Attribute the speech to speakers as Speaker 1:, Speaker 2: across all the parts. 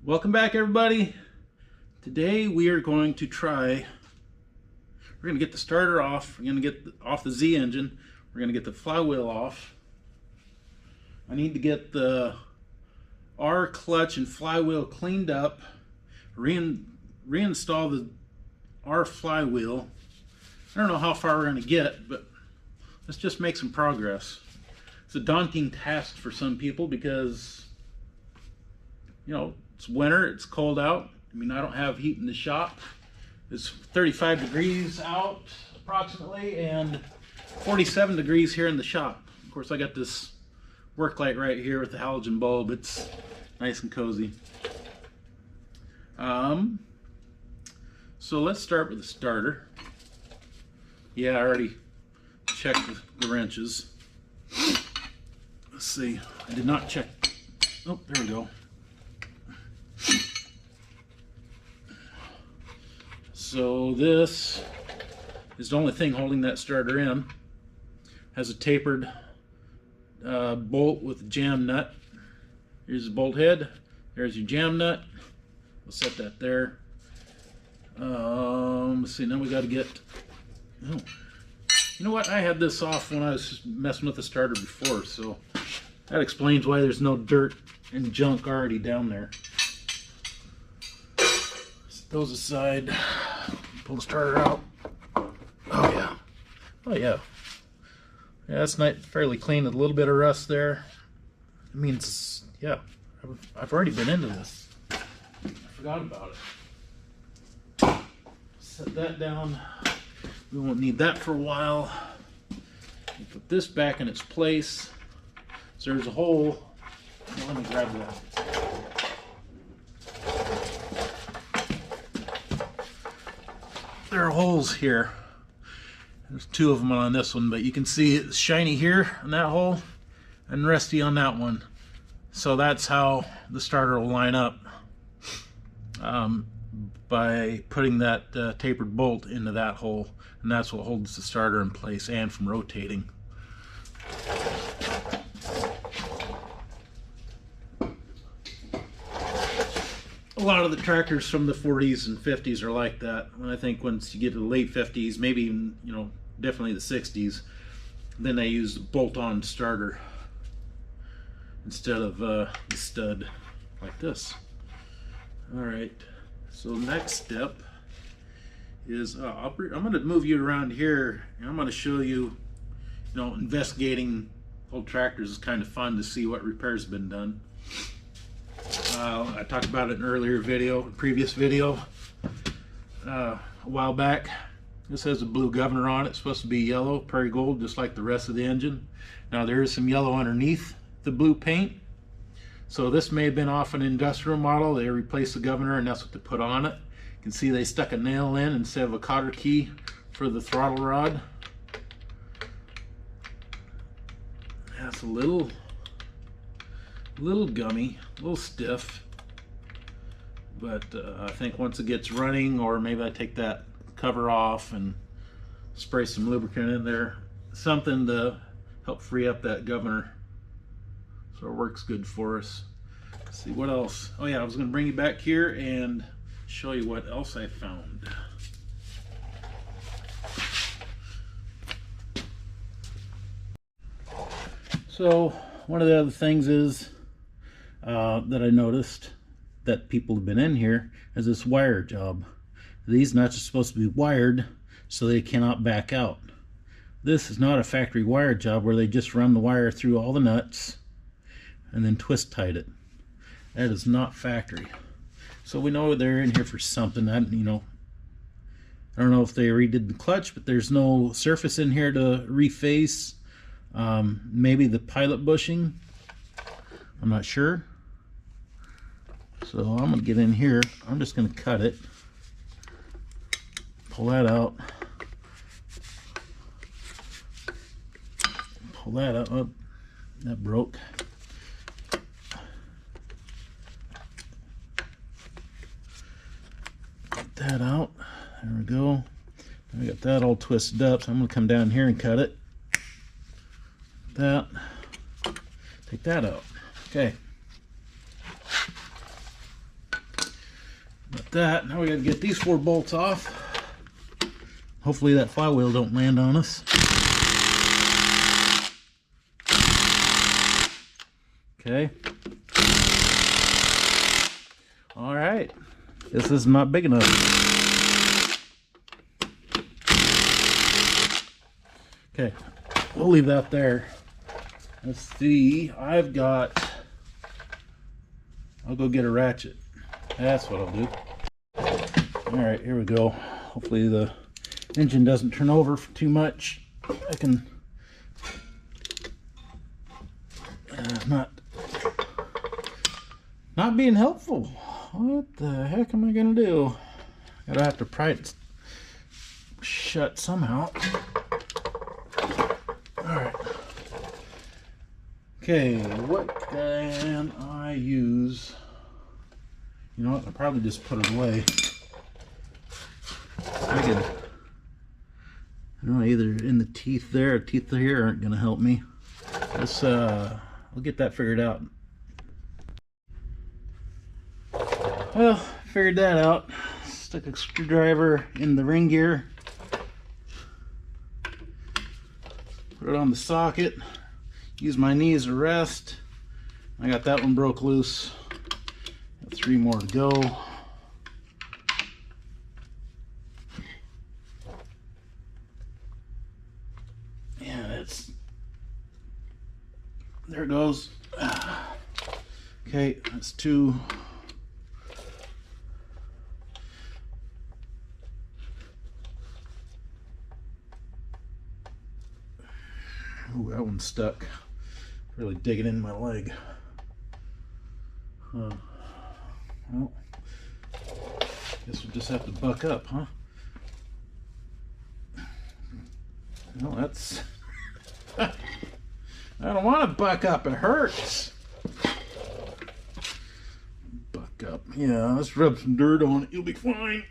Speaker 1: Welcome back, everybody. Today we are going to try, we're going to get the starter off. We're going to get off the Z engine. We're going to get the flywheel off. I need to get the R clutch and flywheel cleaned up, reinstall the R flywheel. I don't know how far we're going to get, but let's just make some progress. It's a daunting task for some people because, you know, it's winter, it's cold out. I mean, I don't have heat in the shop. It's 35 degrees out approximately and 47 degrees here in the shop. Of course, I got this work light right here with the halogen bulb. It's nice and cozy. So let's start with the starter. Yeah, I already checked the wrenches. Let's see, I did not check. Oh, there we go. So this is the only thing holding that starter in. Has a tapered bolt with a jam nut. Here's the bolt head. There's your jam nut. We'll set that there. Let's see, now we got to get, oh, you know what? I had this off when I was messing with the starter before, so that explains why there's no dirt and junk already down there. Set those aside. Pull the starter out. Oh yeah. Oh yeah. Yeah, that's not fairly clean with a little bit of rust there. It means, yeah, I've already been into this. I forgot about it. Set that down. We won't need that for a while. We'll put this back in its place. So there's a hole. Well, let me grab that. There are holes here. There's two of them on this one, but you can see it's shiny here on that hole and rusty on that one. So that's how the starter will line up, by putting that tapered bolt into that hole, and that's what holds the starter in place and from rotating. A lot of the tractors from the 40s and 50s are like that. And I think once you get to the late 50s, maybe even, you know, definitely the 60s, then they use the bolt-on starter instead of the stud like this. All right, so next step is I'm going to move you around here, and I'm going to show you, you know, investigating old tractors is kind of fun to see what repairs have been done. I talked about it in an earlier video, previous video, a while back. This has a blue governor on it. It's supposed to be yellow, prairie gold, just like the rest of the engine. Now there is some yellow underneath the blue paint. So this may have been off an industrial model. They replaced the governor and that's what they put on it. You can see they stuck a nail in instead of a cotter key for the throttle rod. That's a little gummy, a little stiff, but I think once it gets running, or maybe I take that cover off and spray some lubricant in there, something to help free up that governor so it works good for us. Let's see what else. Oh yeah, I was going to bring you back here and show you what else I found. So one of the other things is that I noticed that people have been in here is this wire job. These nuts are supposed to be wired so they cannot back out. This is not a factory wire job where they just run the wire through all the nuts and then twist tight it. That is not factory. So we know they're in here for something. You know, I don't know if they redid the clutch, but there's no surface in here to reface. Maybe the pilot bushing, I'm not sure. So I'm going to get in here. I'm just going to cut it. Pull that out. Pull that out. Oh, that broke. Get that out. There we go. I got that all twisted up, so I'm going to come down here and cut it. That. Take that out. Okay. Got that. Now we gotta get these 4 bolts off. Hopefully that flywheel don't land on us. Okay. All right. This is not big enough. Okay, we'll leave that there. Let's see. I'll go get a ratchet. That's what I'll do. All right, here we go. Hopefully the engine doesn't turn over too much. I can not being helpful. What the heck am I gonna do? Gotta have to pry it shut somehow. Alright. Okay, what can I use? You know what? I'll probably just put it away. I don't know, either in the teeth there or teeth here aren't gonna help me. Let's we'll get that figured out. Well, figured that out. Stuck a screwdriver in the ring gear. Put it on the socket. Use my knee as a rest. I got that one broke loose. Got 3 more to go. Yeah, there it goes. Okay, that's 2. Ooh, that one's stuck. Really digging in my leg. Well, guess we'll just have to buck up, huh? No, that's... I don't want to buck up. It hurts. Buck up. Yeah, let's rub some dirt on it. You'll be fine.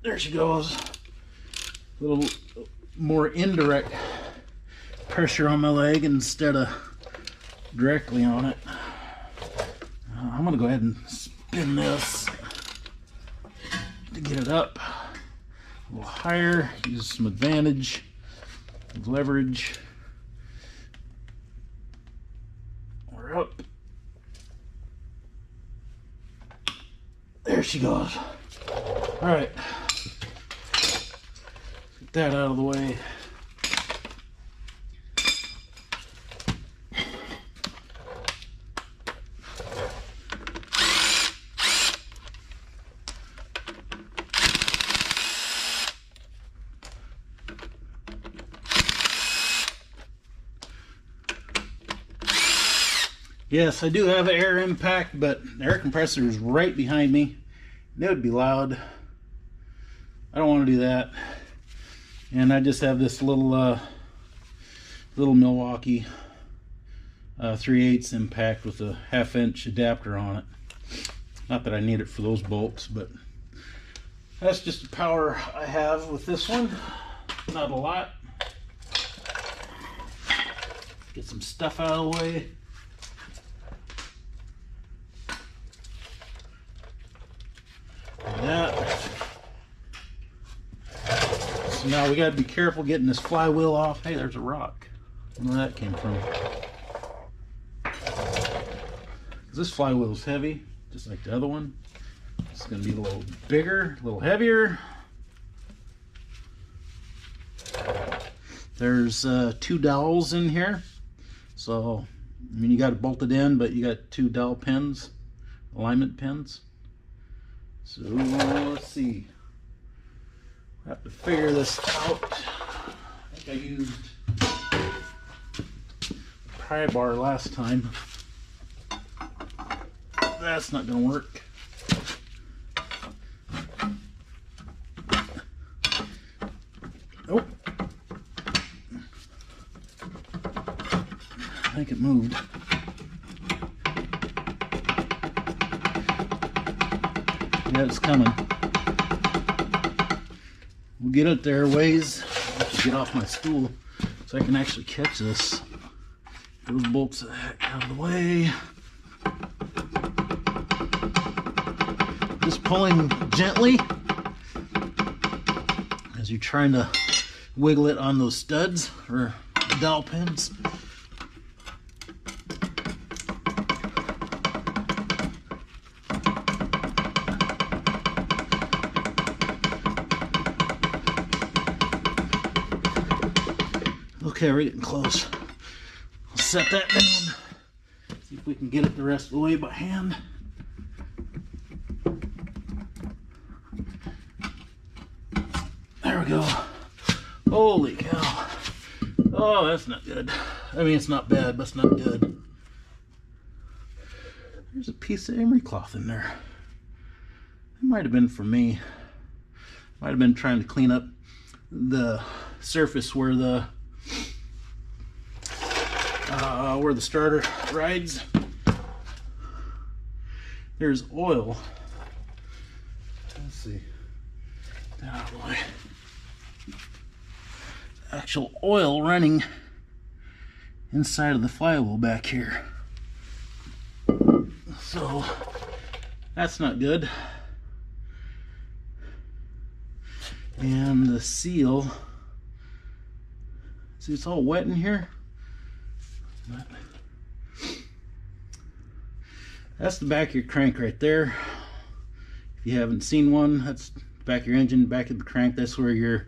Speaker 1: There she goes. A little more indirect pressure on my leg instead of directly on it. I'm gonna go ahead and spin this to get it up a little higher, use some advantage, leverage. We're up. There she goes. All right, get that out of the way. Yes, I do have an air impact, but the air compressor is right behind me. That would be loud. I don't want to do that. And I just have this little Milwaukee 3/8 impact with a 1/2 inch adapter on it. Not that I need it for those bolts, but that's just the power I have with this one. Not a lot. Get some stuff out of the way. That. So now we got to be careful getting this flywheel off. Hey, there's a rock. I don't know where that came from. This flywheel is heavy, just like the other one. It's going to be a little bigger, a little heavier. There's 2 dowels in here. So, I mean, you got it bolted in, but you got 2 dowel pins, alignment pins. So let's see. I have to figure this out. I think I used a pry bar last time. That's not going to work. Nope. I think it moved. Yeah, it's coming. We'll get it there ways. I'll have to get off my stool so I can actually catch this. Those bolts out of the way. Just pulling gently as you're trying to wiggle it on those studs or dowel pins. Okay, we're getting close. I'll set that down. See if we can get it the rest of the way by hand. There we go. Holy cow. Oh, that's not good. I mean, it's not bad, but it's not good. There's a piece of emery cloth in there. It might have been for me. Might have been trying to clean up the surface where the starter rides. There's oil. Let's see. Get that out of the way. Actual oil running inside of the flywheel back here. So that's not good. And the seal, see, it's all wet in here. But that's the back of your crank right there. If you haven't seen one, that's the back of your engine, back of the crank. That's where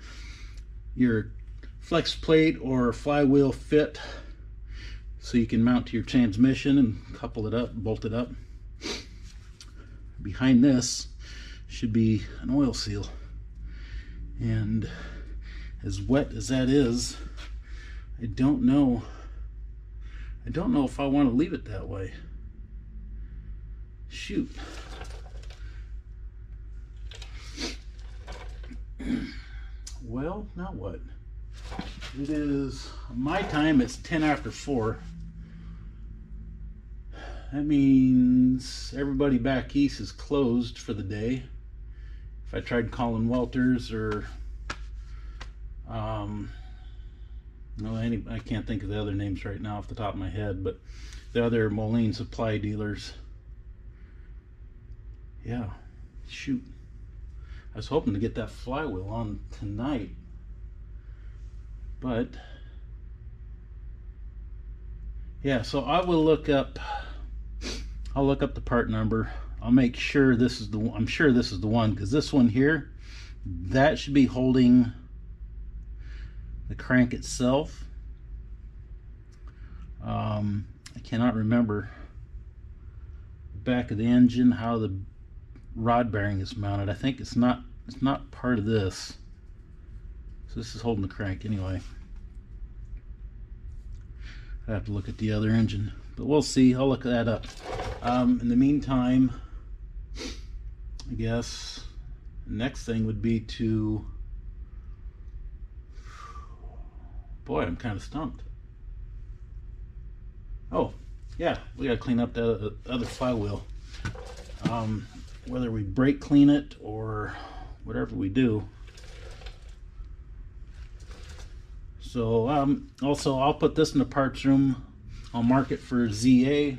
Speaker 1: your flex plate or flywheel fit, so you can mount to your transmission and couple it up, bolt it up. Behind this should be an oil seal, and as wet as that is, I don't know if I want to leave it that way. Shoot. Well, now what? It is my time. It's 10 after 4. That means everybody back east is closed for the day. If I tried calling Welters or no, I can't think of the other names right now off the top of my head, but the other Moline supply dealers. Yeah, shoot. I was hoping to get that flywheel on tonight, but yeah, so I'll look up the part number. I'll make sure this is the one. I'm sure this is the one, because this one here, that should be holding the crank itself. I cannot remember the back of the engine how the rod bearing is mounted. I think it's not part of this. So this is holding the crank anyway. I have to look at the other engine, but we'll see. I'll look that up. In the meantime, I guess the next thing would be to, boy, I'm kind of stumped. Oh, yeah, we gotta clean up the other flywheel. Whether we brake clean it or whatever we do. So also, I'll put this in the parts room. I'll mark it for ZA.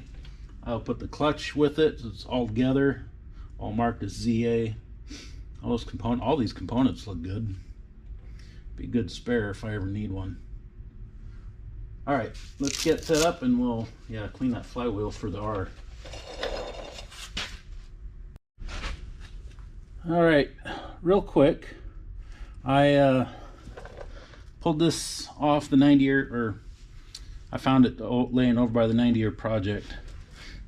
Speaker 1: I'll put the clutch with it. So it's all together, all marked as ZA. All these components look good. Be a good spare if I ever need one. All right, let's get set up and we'll clean that flywheel for the R. All right, real quick, I pulled this off the 90-year, or I found it laying over by the 90-year project.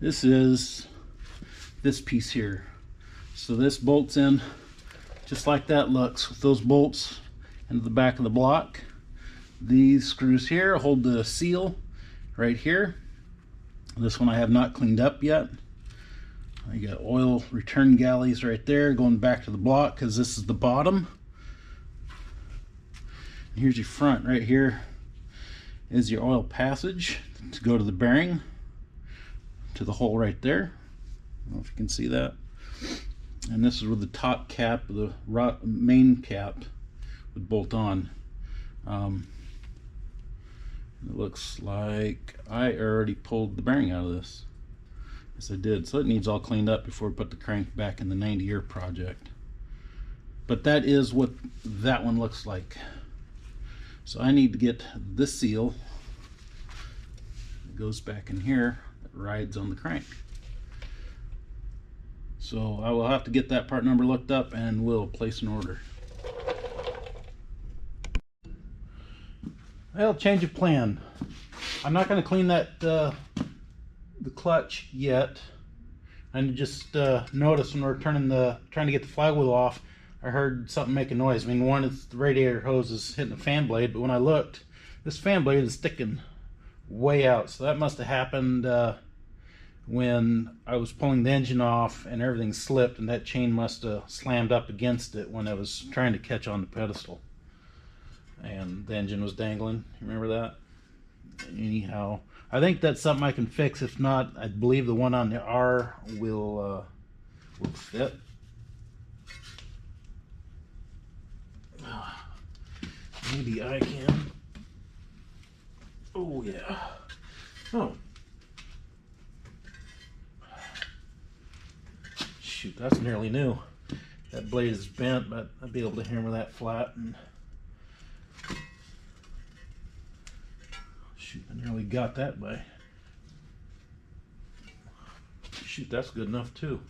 Speaker 1: This is this piece here. So this bolts in just like that looks, with those bolts into the back of the block. These screws here hold the seal right here. This one I have not cleaned up yet. I got oil return galleys right there going back to the block, because this is the bottom. And here's your front right here is your oil passage to go to the bearing, to the hole right there. I don't know if you can see that. And this is where the top cap, the main cap, would bolt on. It looks like I already pulled the bearing out of this.
Speaker 2: Yes, I did. So it needs all cleaned up before we put the crank back in the 90-year project. But that is what that one looks like. So I need to get this seal that goes back in here that rides on the crank. So I will have to get that part number looked up and we'll place an order. Well, change of plan. I'm not going to clean that the clutch yet. I just noticed when we're trying to get the flywheel off, I heard something make a noise. I mean, one, it's the radiator hose is hitting the fan blade, but when I looked, this fan blade is sticking way out. So that must have happened when I was pulling the engine off and everything slipped, and that chain must have slammed up against it when I was trying to catch on the pedestal. And the engine was dangling. Remember that? Anyhow, I think that's something I can fix. If not, I believe the one on the R will fit. Maybe I can. Oh yeah. Oh. Shoot, that's nearly new. That blade is bent, but I'll be able to hammer that flat. And shoot, I nearly got that by. Shoot, that's good enough too.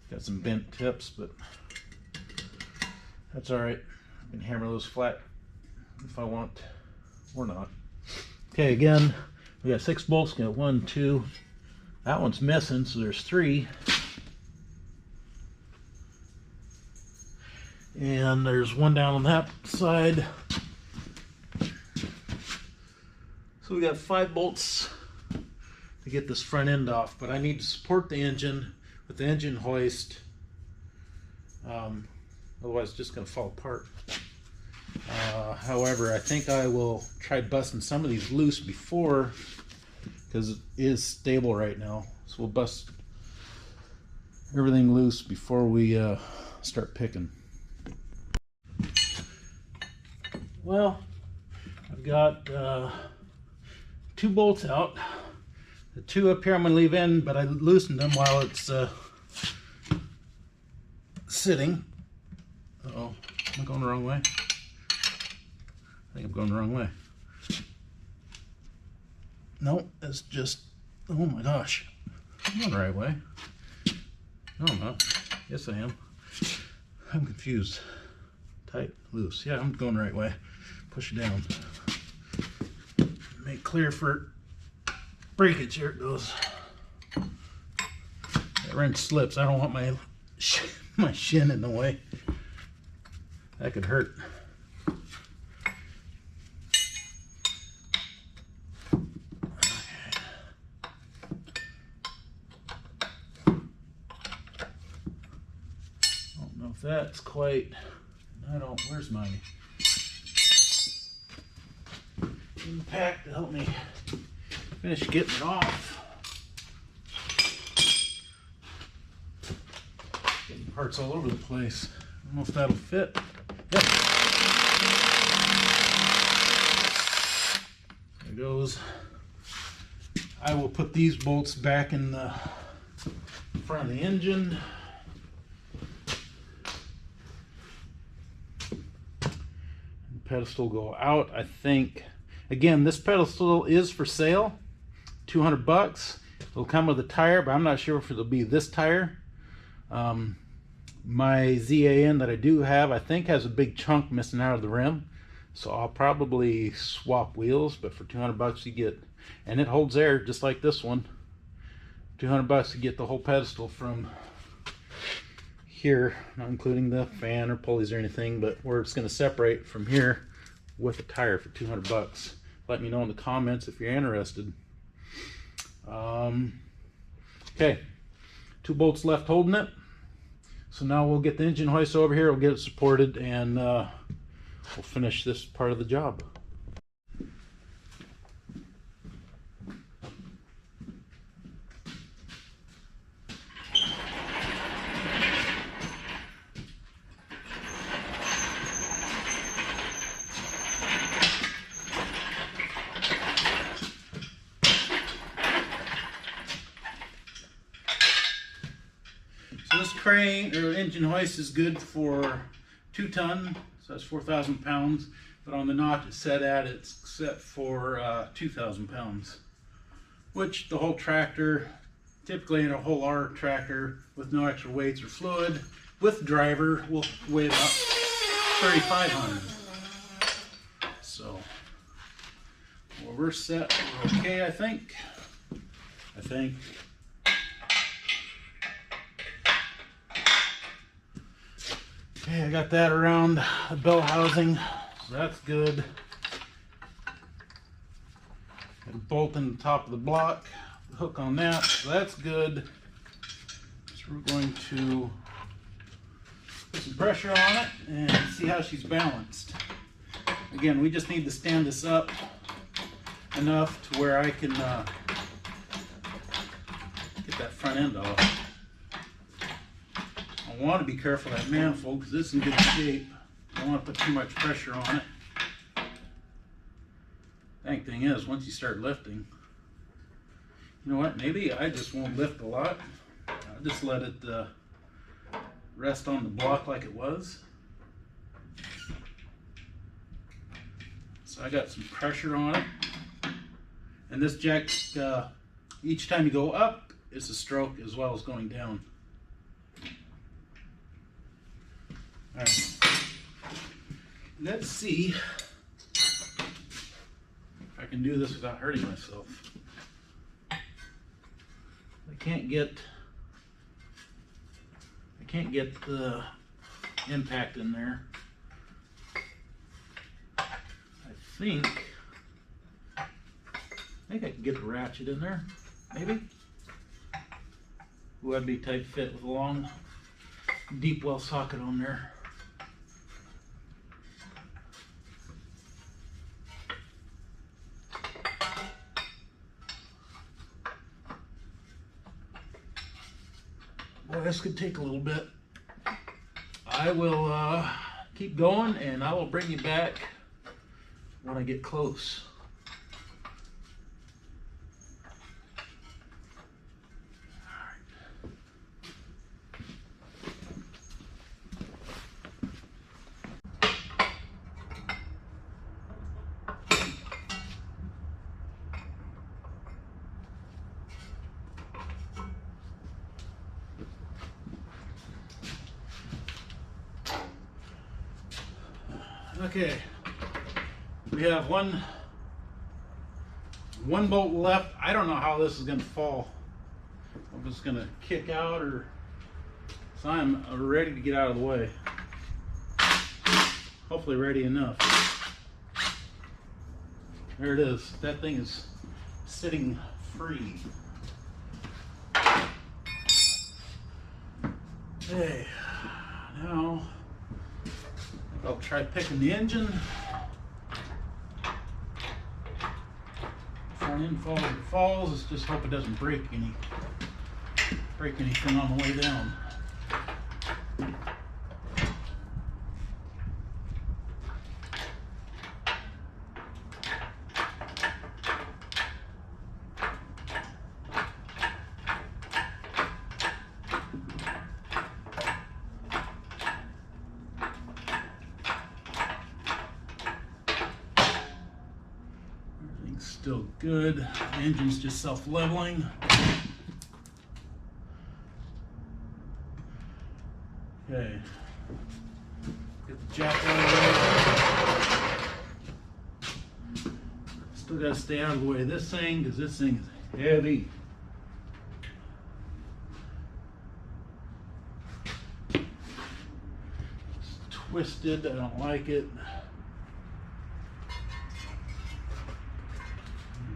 Speaker 2: Got some bent tips, but that's all right. I can hammer those flat if I want or not. Okay, again, we got 6 bolts. Got 1, 2. That one's missing, so there's 3. And there's 1 down on that side. So we got 5 bolts to get this front end off, but I need to support the engine with the engine hoist. Otherwise it's just going to fall apart. However, I think I will try busting some of these loose before, because it is stable right now. So we'll bust everything loose before we start picking. Well, I've got 2 bolts out. The 2 up here I'm going to leave in, but I loosened them while it's sitting. Uh-oh, am I going the wrong way? I think I'm going the wrong way. No, it's just, oh my gosh. I'm going the right way. No, I'm not. Yes, I am. I'm confused. Tight, loose. Yeah, I'm going the right way. Push it down. Make clear for breakage. Here it goes. That wrench slips. I don't want my shin in the way. That could hurt. That's quite, where's my impact to help me finish getting it off. Getting parts all over the place. I don't know if that'll fit. Yep. There it goes. I will put these bolts back in the front of the engine. Pedestal go out. I think, again, this pedestal is for sale, $200. It'll come with a tire, but I'm not sure if it'll be this tire. My ZAN that I do have, I think, has a big chunk missing out of the rim, so I'll probably swap wheels. But for $200 you get, and it holds air just like this one. $200 to get the whole pedestal from here, not including the fan or pulleys or anything, but where it's going to separate from here with a tire for $200. Let me know in the comments if you're interested. Okay, 2 bolts left holding it. So now we'll get the engine hoist over here, we'll get it supported, and we'll finish this part of the job.
Speaker 1: This crane or engine hoist is good for 2 ton, so that's 4,000 pounds. But on the notch it's set for 2,000 pounds, which the whole tractor, typically in a whole R tractor with no extra weights or fluid, with driver, will weigh about 3,500. So, well, we're set. We're okay, I think. Okay, I got that around the bell housing, so that's good. Got a bolt in the top of the block, the hook on that, so that's good. So we're going to put some pressure on it and see how she's balanced. Again, we just need to stand this up enough to where I can get that front end off. I want to be careful of that manifold because it's in good shape. I don't want to put too much pressure on it. Dang thing is, once you start lifting, you know what, maybe I just won't lift a lot. I'll just let it rest on the block like it was. So I got some pressure on it. And this jack, each time you go up, it's a stroke as well as going down. All right. Let's see if I can do this without hurting myself. I can't get the impact in there. I think I can get the ratchet in there, maybe. Ooh, that'd be tight fit with a long, deep well socket on there. Boy, this could take a little bit. I will keep going and I will bring you back when I get close. Okay, we have one bolt left. I don't know how this is going to fall. If it's going to kick out or... So I'm ready to get out of the way. Hopefully ready enough. There it is. That thing is sitting free. Okay, now I'll try picking the engine. Front end falls and falls. Let's just hope it doesn't break anything on the way down. Still good. The engine's just self-leveling. Okay. Get the jack out of the way. Still got to stay out of the way of this thing because this thing is heavy. It's twisted. I don't like it.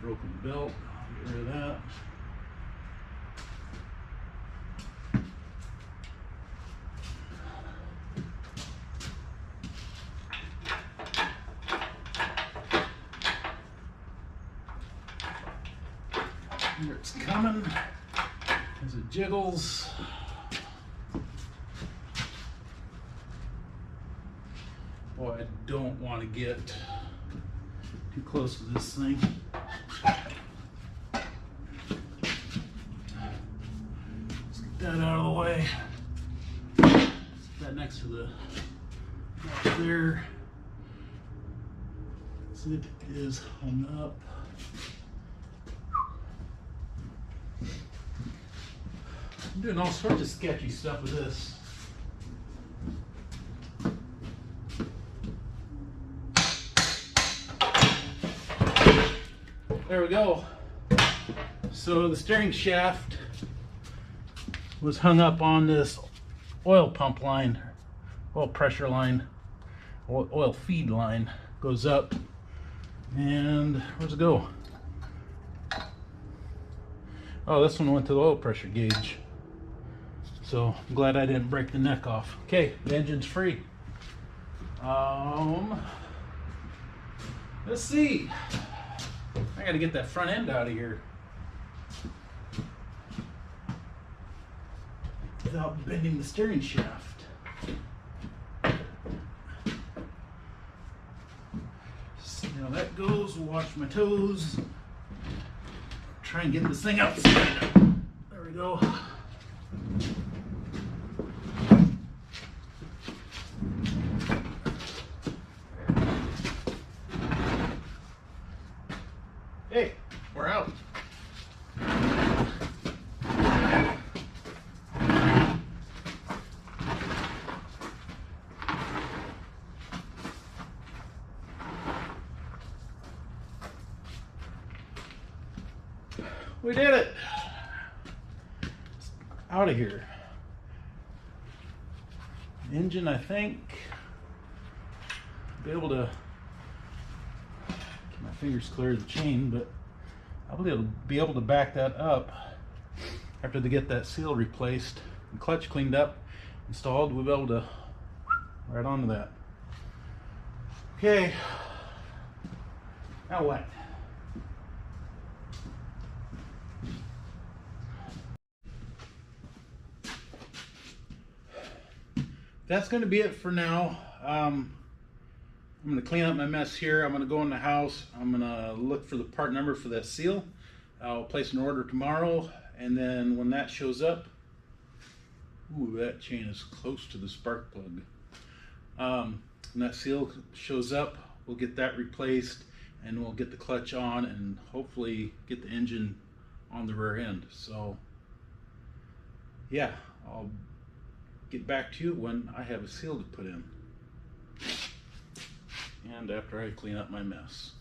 Speaker 1: Broken belt, I'll get rid of that. Here it's coming as it jiggles. Boy, I don't want to get too close to this thing. Let's get that out of the way.
Speaker 2: that next to the notch there. See if it is hung up. I'm doing all sorts of sketchy stuff with this. There we go. So the steering shaft was hung up on this oil pump line, oil pressure line, oil feed line. Goes up, and where's it go? Oh, this one went to the oil pressure gauge. So I'm glad I didn't break the neck off. Okay, the engine's free. Let's see. I gotta get that front end out of here without bending the steering shaft. See how that goes. Wash my toes. Try and get this thing outside. There we go. Hey, we're out. We did it. Out of here. Engine, I think, be able to keep my fingers clear of the chain, but I'll be able to back that up after they get that seal replaced and clutch cleaned up, installed. We'll be able to right onto that. Okay. Now what? That's going to be it for now. I'm going to clean up my mess here. I'm going to go in the house. I'm going to look for the part number for that seal. I'll place an order tomorrow, and then when that shows up, ooh, that chain is close to the spark plug. When that seal shows up, we'll get that replaced, and we'll get the clutch on, and hopefully get the engine on the rear end. So, yeah, I'll get back to you when I have a seal to put in and after I clean up my mess.